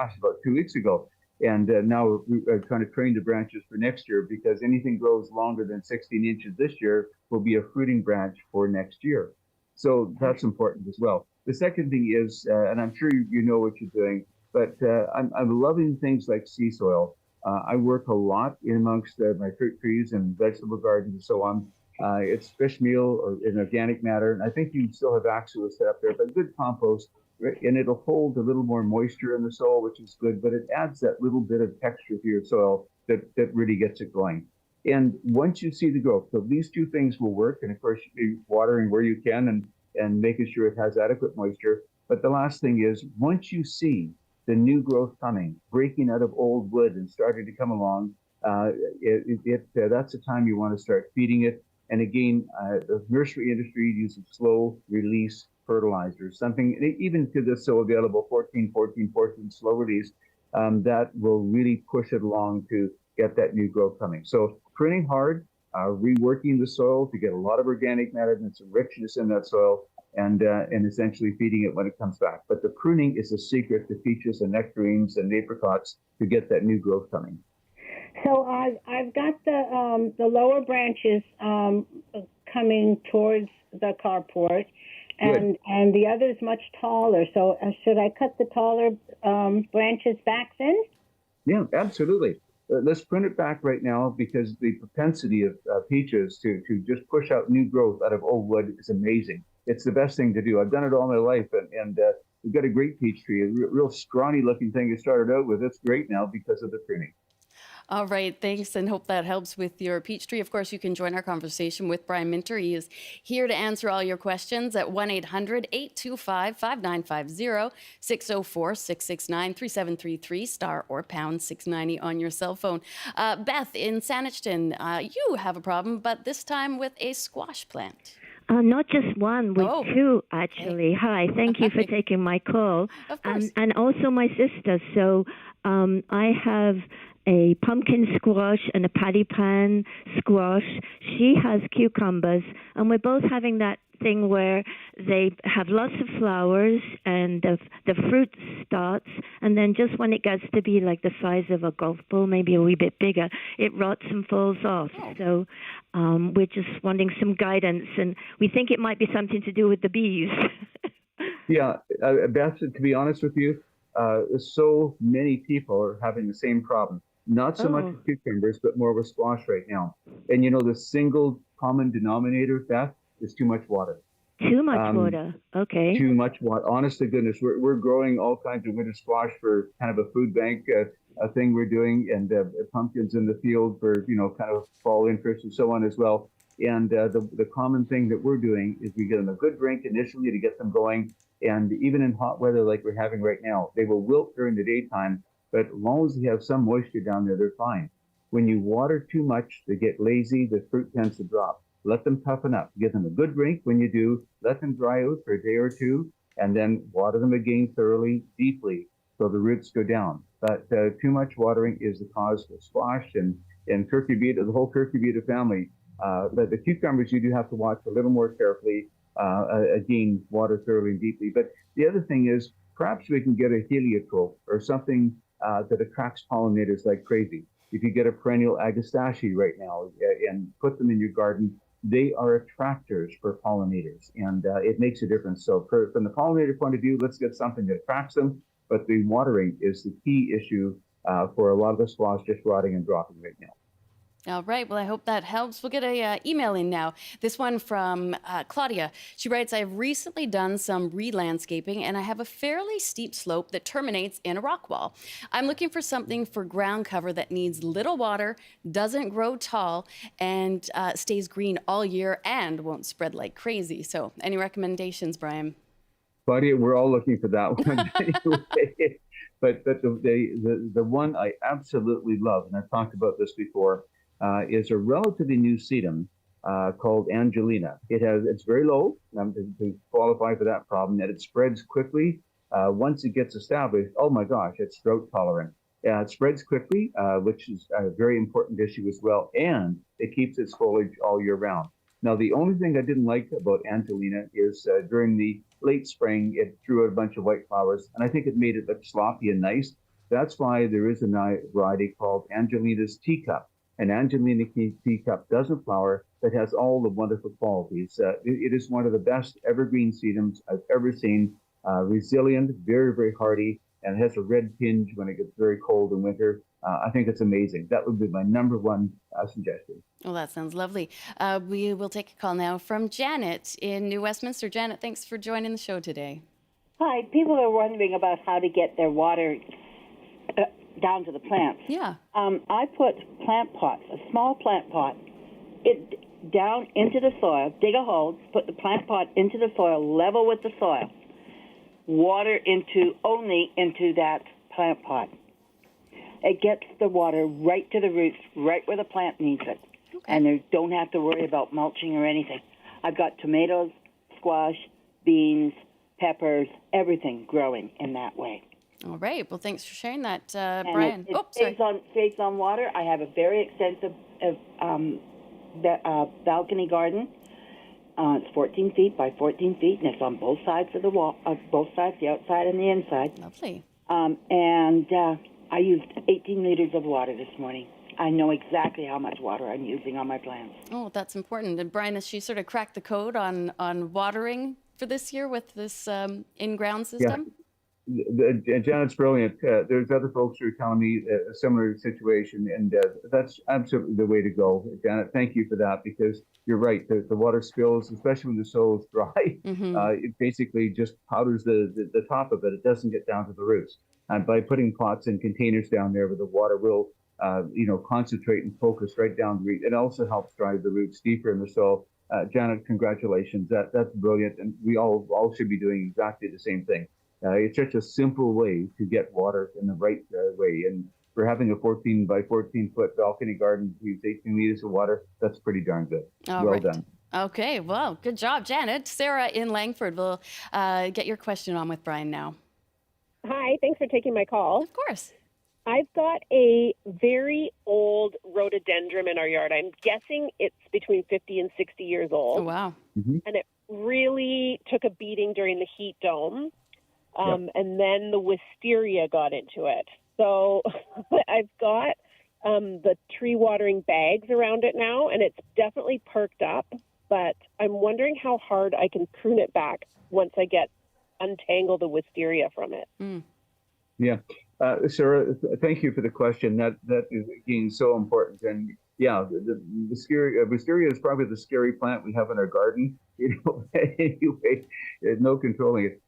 Speaker 12: 2 weeks ago, and now we're trying to train the branches for next year because anything grows longer than 16 inches this year will be a fruiting branch for next year. So that's important as well. The second thing is, and I'm sure you know what you're doing, but I'm loving things like sea soil. I work a lot in amongst my fruit trees and vegetable gardens and so on. It's fish meal or in organic matter. And I think you still have actual set up there, but good compost. And it'll hold a little more moisture in the soil, which is good, but it adds that little bit of texture to your soil that really gets it going. And once you see the growth, so these two things will work. And of course, you're watering where you can and making sure it has adequate moisture. But the last thing is, once you see the new growth coming, breaking out of old wood and starting to come along, that's the time you want to start feeding it. And again, the nursery industry uses slow release fertilizers, something even to the so available 14 slow release that will really push it along to get that new growth coming. So pruning hard, reworking the soil to get a lot of organic matter and some richness in that soil, and essentially feeding it when it comes back. But the pruning is the secret to peaches and nectarines and apricots to get that new growth coming.
Speaker 14: So I've got the lower branches coming towards the carport, and the others much taller. So should I cut the taller branches back then?
Speaker 12: Yeah, absolutely. Let's prune it back right now because the propensity of peaches to just push out new growth out of old wood is amazing. It's the best thing to do. I've done it all my life, and we've got a great peach tree, a real scrawny looking thing you started out with. It's great now because of the pruning.
Speaker 1: All right, thanks, and hope that helps with your peach tree. Of course, you can join our conversation with Brian Minter. He is here to answer all your questions at 1-800-825-5950, 604-669-3733, star or pound 690 on your cell phone. Beth in Saanich, you have a problem, but this time with a squash plant.
Speaker 15: Not just one, with two, actually. Okay. Hi, thank you for taking my call.
Speaker 1: Of course.
Speaker 15: And also my sister. So I have a pumpkin squash and a patty pan squash. She has cucumbers, and we're both having that thing where they have lots of flowers and the fruit starts, and then just when it gets to be like the size of a golf ball, maybe a wee bit bigger, it rots and falls off. So we're just wanting some guidance, and we think it might be something to do with the bees.
Speaker 12: Yeah, Beth, to be honest with you, so many people are having the same problem. Not so much with cucumbers, but more with squash right now. And you know, the single common denominator, Beth, is too much water.
Speaker 15: Too much water. Okay.
Speaker 12: Too much water. Honest to goodness, we're growing all kinds of winter squash for kind of a food bank a thing we're doing, and pumpkins in the field for kind of fall interest and so on as well. And the common thing that we're doing is we get them a good drink initially to get them going. And even in hot weather like we're having right now, they will wilt during the daytime. But as long as they have some moisture down there, they're fine. When you water too much, they get lazy, the fruit tends to drop. Let them toughen up. Give them a good drink when you do. Let them dry out for a day or two, and then water them again thoroughly, deeply, so the roots go down. But too much watering is the cause of squash and turkey beet, the whole turkey beet family. But the cucumbers, you do have to watch a little more carefully. Again, water thoroughly and deeply. But the other thing is, perhaps we can get a heliotrope or something that attracts pollinators like crazy. If you get a perennial agastache right now and put them in your garden, they are attractors for pollinators, and it makes a difference. So from the pollinator point of view, let's get something that attracts them, but the watering is the key issue for a lot of the squash just rotting and dropping right now.
Speaker 1: All right. Well, I hope that helps. We'll get a email in now. This one from Claudia. She writes, I've recently done some re-landscaping and I have a fairly steep slope that terminates in a rock wall. I'm looking for something for ground cover that needs little water, doesn't grow tall, and stays green all year and won't spread like crazy. So any recommendations, Brian?
Speaker 12: Claudia, we're all looking for that one. Anyway, but the one I absolutely love, and I've talked about this before, is a relatively new sedum called Angelina. It's very low to qualify for that problem, and it spreads quickly. Once it gets established, oh my gosh, it's drought tolerant. It spreads quickly, which is a very important issue as well, and it keeps its foliage all year round. Now, the only thing I didn't like about Angelina is during the late spring, it threw out a bunch of white flowers, and I think it made it look sloppy and nice. That's why there is a variety called Angelina's Teacup. An Angelina teacup doesn't flower, but has all the wonderful qualities. It is one of the best evergreen sedums I've ever seen. Resilient, very, very hardy, and has a red tinge when it gets very cold in winter. I think it's amazing. That would be my number one suggestion.
Speaker 1: Well, that sounds lovely. We will take a call now from Janet in New Westminster. Janet, thanks for joining the show today.
Speaker 16: Hi. People are wondering about how to get their water down to the plants.
Speaker 1: Yeah.
Speaker 16: I put plant pots, a small plant pot, down into the soil, dig a hole, put the plant pot into the soil, level with the soil, water only into that plant pot. It gets the water right to the roots, right where the plant needs it. Okay. And they don't have to worry about mulching or anything. I've got tomatoes, squash, beans, peppers, everything growing in that way.
Speaker 1: All right. Well, thanks for sharing that, Brian.
Speaker 16: It saves on water. I have a very extensive balcony garden. It's 14 feet by 14 feet, and it's on both sides of the wall, both sides, the outside and the inside.
Speaker 1: Lovely.
Speaker 16: I used 18 liters of water this morning. I know exactly how much water I'm using on my plants.
Speaker 1: Oh, that's important. And Brian, has she sort of cracked the code on watering for this year with this in-ground system?
Speaker 12: Yeah. Janet's brilliant. There's other folks who are telling me a similar situation, and that's absolutely the way to go. Janet, thank you for that, because you're right. The water spills, especially when the soil is dry. Mm-hmm. It basically just powders the top of it. It doesn't get down to the roots. And by putting pots and containers down there where the water will, concentrate and focus right down the root, it also helps drive the roots deeper in the soil. Janet, congratulations. That's brilliant, and we all should be doing exactly the same thing. It's such a simple way to get water in the right way. And for having a 14 by 14 foot balcony garden to use 18 liters of water, that's pretty darn good. Well done.
Speaker 1: Okay, well, good job, Janet. Sarah in Langford will get your question on with Brian now.
Speaker 17: Hi, thanks for taking my call.
Speaker 1: Of course.
Speaker 17: I've got a very old rhododendron in our yard. I'm guessing it's between 50 and 60 years old.
Speaker 1: Oh, wow.
Speaker 12: Mm-hmm.
Speaker 17: And it really took a beating during the heat dome. And then the wisteria got into it. So I've got the tree watering bags around it now, and it's definitely perked up. But I'm wondering how hard I can prune it back once I untangle the wisteria from it.
Speaker 1: Mm.
Speaker 12: Yeah. Sarah, thank you for the question. That is, again, so important. And yeah, the wisteria is probably the scary plant we have in our garden. Anyway, no controlling it.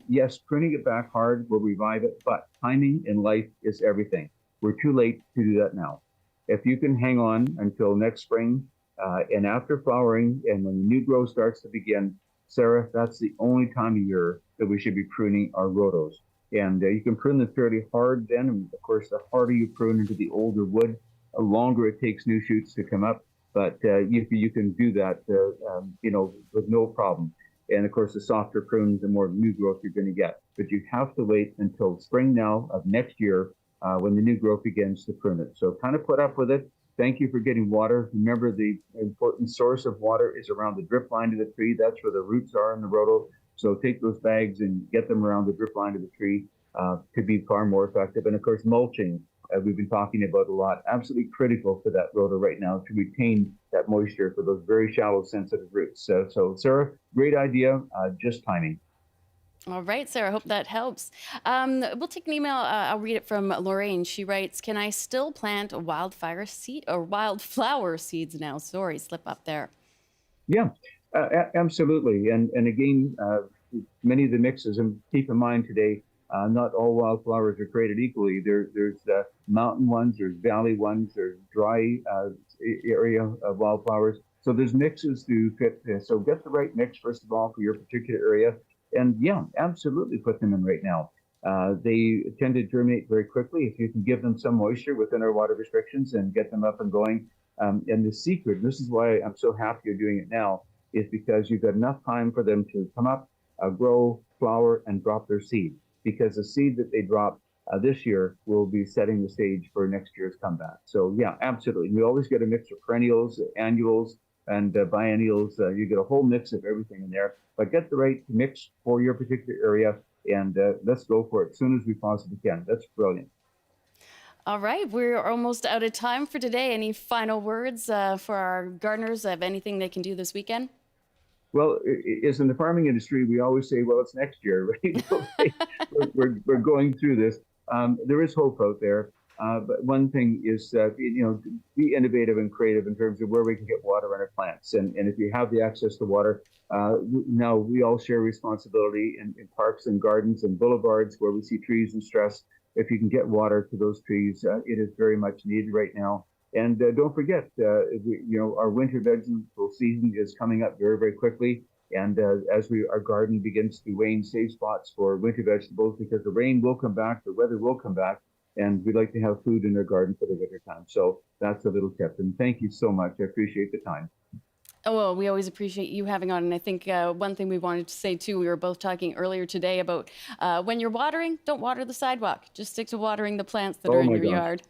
Speaker 12: Yes, pruning it back hard will revive it, but timing in life is everything. We're too late to do that now. If you can hang on until next spring and after flowering and when the new growth starts to begin, Sarah, that's the only time of year that we should be pruning our rhodos. And you can prune them fairly hard then. And of course, the harder you prune into the older wood, the longer it takes new shoots to come up. But you can do that, with no problem. And of course, the softer prunes, the more new growth you're going to get. But you have to wait until spring now of next year when the new growth begins to prune it. So kind of put up with it. Thank you for getting water. Remember, the important source of water is around the drip line of the tree. That's where the roots are in the rhodo. So take those bags and get them around the drip line of the tree. Could be far more effective. And of course, mulching, we've been talking about a lot, absolutely critical for that rhoda right now to retain that moisture for those very shallow, sensitive roots. So Sarah, great idea, just timing.
Speaker 1: All right, Sarah, I hope that helps. We'll take an email. I'll read it from Lorraine. She writes, can I still plant a wildflower seeds now? Sorry, slip up there.
Speaker 12: Yeah, absolutely. And again, many of the mixes, and keep in mind today, not all wildflowers are created equally. There's mountain ones, there's valley ones, there's dry area of wildflowers. So there's mixes to fit this. So get the right mix, first of all, for your particular area. And yeah, absolutely put them in right now. They tend to germinate very quickly if you can give them some moisture within our water restrictions and get them up and going. And the secret, this is why I'm so happy you're doing it now, is because you've got enough time for them to come up, grow, flower, and drop their seed. Because the seed that they drop this year will be setting the stage for next year's comeback. So yeah, absolutely. We always get a mix of perennials, annuals, and biennials. You get a whole mix of everything in there. But get the right mix for your particular area, and let's go for it as soon as we possibly can. That's brilliant.
Speaker 1: All right, we're almost out of time for today. Any final words for our gardeners of anything they can do this weekend?
Speaker 12: Well, as in the farming industry, we always say, well, it's next year, right? we're going through this. There is hope out there. But one thing is, be innovative and creative in terms of where we can get water on our plants. And if you have the access to water, now we all share responsibility in parks and gardens and boulevards where we see trees in stress. If you can get water to those trees, it is very much needed right now. And don't forget, our winter vegetable season is coming up very, very quickly. And as our garden begins to wane, save spots for winter vegetables, because the rain will come back, the weather will come back, and we'd like to have food in our garden for the winter time. So that's a little tip. And thank you so much. I appreciate the time.
Speaker 1: Oh, well, we always appreciate you having on. And I think one thing we wanted to say, too, we were both talking earlier today about when you're watering, don't water the sidewalk. Just stick to watering the plants that are in your yard.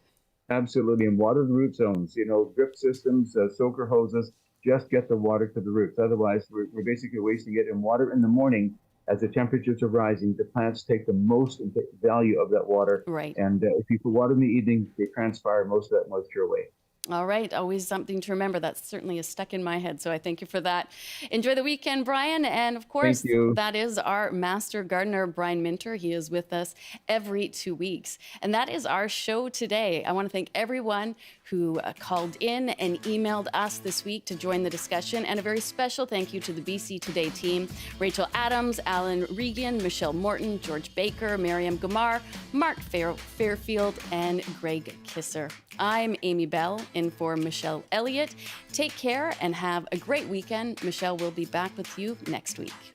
Speaker 12: Absolutely. And water the root zones, drip systems, soaker hoses, just get the water to the roots. Otherwise, we're basically wasting it. And water in the morning, as the temperatures are rising, the plants take the most value of that water.
Speaker 1: Right.
Speaker 12: And if you water in the evening, they transpire most of that moisture away.
Speaker 1: All right. Always something to remember. That certainly is stuck in my head. So I thank you for that. Enjoy the weekend, Brian. And of course, that is our master gardener, Brian Minter. He is with us every 2 weeks. And that is our show today. I want to thank everyone who called in and emailed us this week to join the discussion. And a very special thank you to the BC Today team, Rachel Adams, Alan Regan, Michelle Morton, George Baker, Miriam Gamar, Mark Fairfield, and Greg Kisser. I'm Amy Bell, in for Michelle Elliott. Take care and have a great weekend. Michelle will be back with you next week.